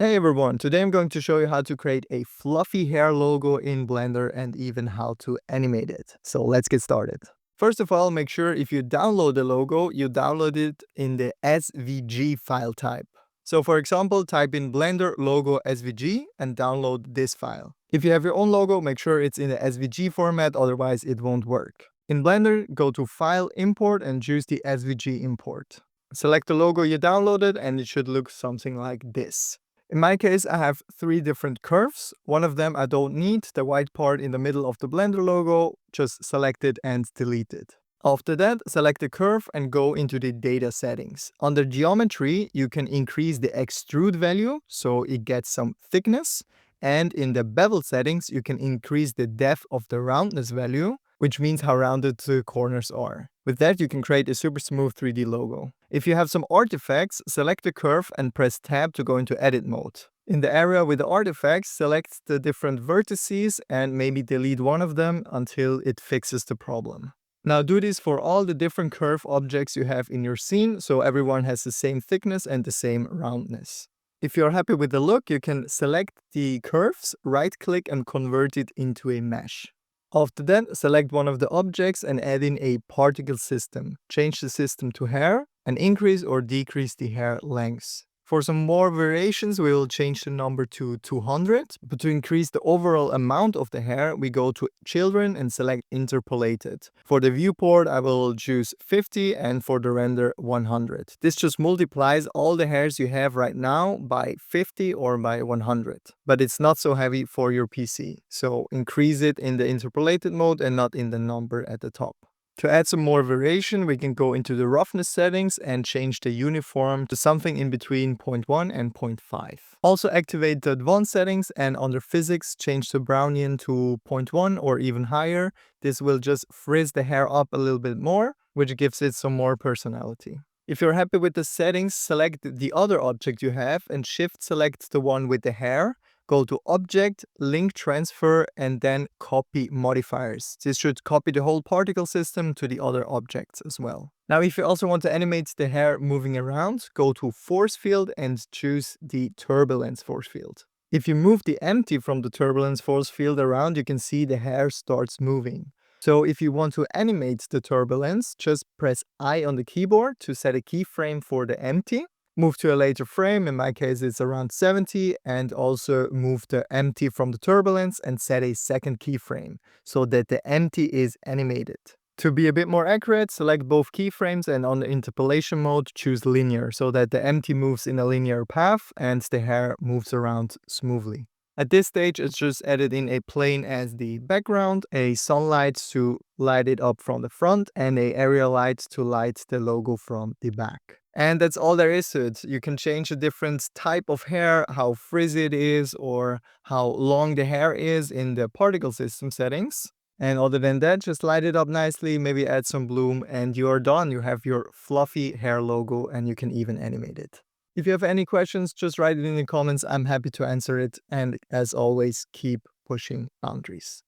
Hey everyone, today I'm going to show you how to create a fluffy hair logo in Blender and even how to animate it. So let's get started. First of all, make sure if you download the logo, you download it in the SVG file type. So for example, type in Blender logo SVG and download this file. If you have your own logo, make sure it's in the SVG format, otherwise it won't work. In Blender, go to File, Import and choose the SVG import. Select the logo you downloaded and it should look something like this. In my case, I have 3 different curves. One of them I don't need, the white part in the middle of the Blender logo, just select it and delete it. After that, select the curve and go into the data settings. Under geometry, you can increase the extrude value, so it gets some thickness. And in the bevel settings, you can increase the depth of the roundness value, which means how rounded the corners are. With that, you can create a super smooth 3D logo. If you have some artifacts, select the curve and press Tab to go into edit mode. In the area with the artifacts, select the different vertices and maybe delete one of them until it fixes the problem. Now do this for all the different curve objects you have in your scene, so everyone has the same thickness and the same roundness. If you're happy with the look, you can select the curves, right-click and convert it into a mesh. After that, select one of the objects and add in a particle system. Change the system to hair and increase or decrease the hair length. For some more variations, we will change the number to 200, but to increase the overall amount of the hair, we go to Children and select Interpolated. For the viewport, I will choose 50 and for the render 100. This just multiplies all the hairs you have right now by 50 or by 100, but it's not so heavy for your PC, so increase it in the interpolated mode and not in the number at the top. To add some more variation, we can go into the roughness settings and change the uniform to something in between 0.1 and 0.5. Also activate the advanced settings and under physics, change the Brownian to 0.1 or even higher. This will just frizz the hair up a little bit more, which gives it some more personality. If you're happy with the settings, select the other object you have and shift select the one with the hair. Go to Object, Link Transfer, and then Copy Modifiers. This should copy the whole particle system to the other objects as well. Now, if you also want to animate the hair moving around, go to Force Field and choose the Turbulence Force Field. If you move the empty from the Turbulence Force Field around, you can see the hair starts moving. So if you want to animate the turbulence, just press I on the keyboard to set a keyframe for the empty. Move to a later frame, in my case it's around 70, and also move the empty from the turbulence and set a second keyframe so that the empty is animated. To be a bit more accurate, select both keyframes and on the interpolation mode choose linear so that the empty moves in a linear path and the hair moves around smoothly. At this stage, it's just added in a plane as the background, a sunlight to light it up from the front, and a area light to light the logo from the back. And that's all there is to it. You can change a different type of hair, how frizzy it is, or how long the hair is in the particle system settings. And other than that, just light it up nicely, maybe add some bloom, and you're done. You have your fluffy hair logo, and you can even animate it. If you have any questions, just write it in the comments. I'm happy to answer it. And as always, keep pushing boundaries.